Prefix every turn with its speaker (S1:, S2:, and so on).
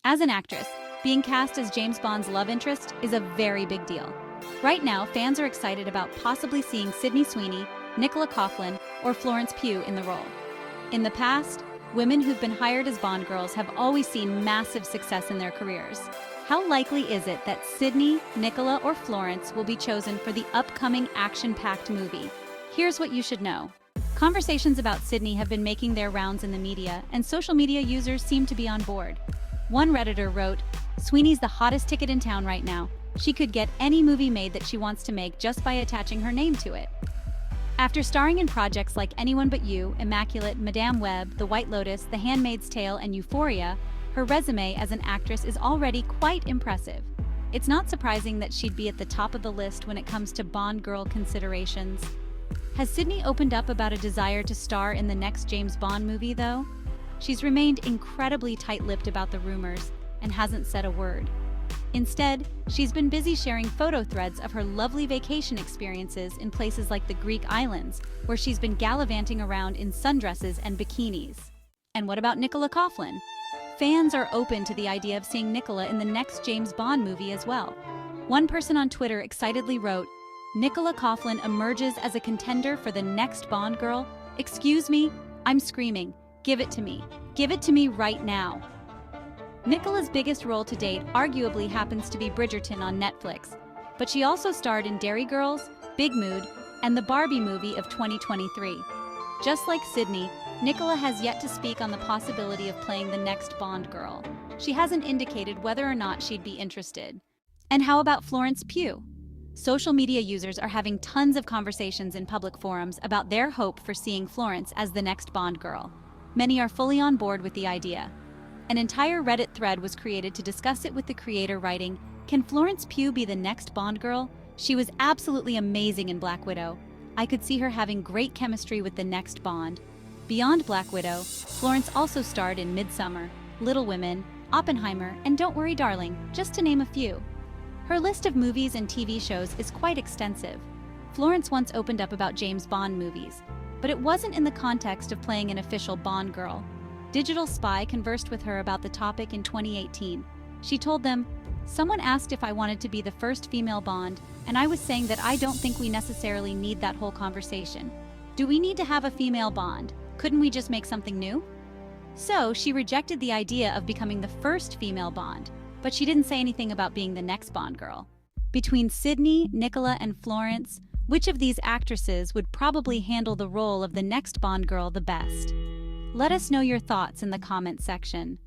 S1: As an actress, being cast as James Bond's love interest is a very big deal. Right now, fans are excited about possibly seeing Sydney Sweeney, Nicola Coughlan, or Florence Pugh in the role. In the past, women who've been hired as Bond girls have always seen massive success in their careers. How likely is it that Sydney, Nicola, or Florence will be chosen for the upcoming action-packed movie? Here's what you should know. Conversations about Sydney have been making their rounds in the media, and social media users seem to be on board. One Redditor wrote, "Sweeney's the hottest ticket in town right now. She could get any movie made that she wants to make just by attaching her name to it." After starring in projects like Anyone But You, Immaculate, Madame Web, The White Lotus, The Handmaid's Tale, and Euphoria, her resume as an actress is already quite impressive. It's not surprising that she'd be at the top of the list when it comes to Bond girl considerations. Has Sydney opened up about a desire to star in the next James Bond movie, though? She's remained incredibly tight-lipped about the rumors and hasn't said a word. Instead, she's been busy sharing photo threads of her lovely vacation experiences in places like the Greek islands, where she's been gallivanting around in sundresses and bikinis. And what about Nicola Coughlan? Fans are open to the idea of seeing Nicola in the next James Bond movie as well. One person on Twitter excitedly wrote, "Nicola Coughlan emerges as a contender for the next Bond girl? Excuse me? I'm screaming. Give it to me. Give it to me right now." Nicola's biggest role to date arguably happens to be Bridgerton on Netflix, but she also starred in Derry Girls, Big Mood, and the Barbie movie of 2023. Just like Sydney, Nicola has yet to speak on the possibility of playing the next Bond girl. She hasn't indicated whether or not she'd be interested. And how about Florence Pugh? Social media users are having tons of conversations in public forums about their hope for seeing Florence as the next Bond girl. Many are fully on board with the idea. An entire Reddit thread was created to discuss it, with the creator writing, "Can Florence Pugh be the next Bond girl? She was absolutely amazing in Black Widow. I could see her having great chemistry with the next Bond." Beyond Black Widow, Florence also starred in Midsummer, Little Women, Oppenheimer, and Don't Worry Darling, just to name a few. Her list of movies and TV shows is quite extensive. Florence once opened up about James Bond movies, but it wasn't in the context of playing an official Bond girl. Digital Spy conversed with her about the topic in 2018. She told them, "Someone asked if I wanted to be the first female Bond, and I was saying that I don't think we necessarily need that whole conversation. Do we need to have a female Bond? Couldn't we just make something new?" So she rejected the idea of becoming the first female Bond, but she didn't say anything about being the next Bond girl. Between Sydney, Nicola, and Florence, which of these actresses would probably handle the role of the next Bond girl the best? Let us know your thoughts in the comment section.